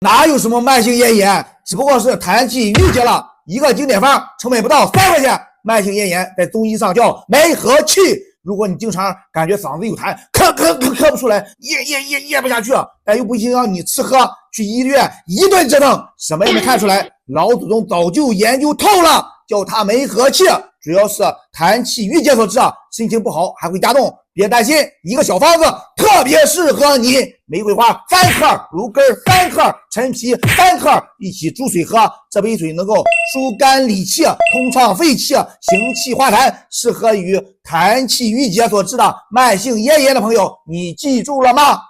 哪有什么慢性咽炎，只不过是痰气郁结了。一个经典方，成本不到3块钱。慢性咽炎在中医上叫梅核气。如果你经常感觉嗓子有痰，咳不出来，咽不下去，但又不影响你吃喝，去医院一顿折腾，什么也没看出来。老祖宗早就研究透了，叫它梅核气，主要是痰气郁结所致，心情不好还会加重。别担心，一个小方子特别适合你。玫瑰花3克，芦根3克，陈皮3克，一起煮水喝。这杯水能够疏肝理气，通畅肺气，行气化痰，适合于痰气郁结所致的慢性咽炎的朋友。你记住了吗？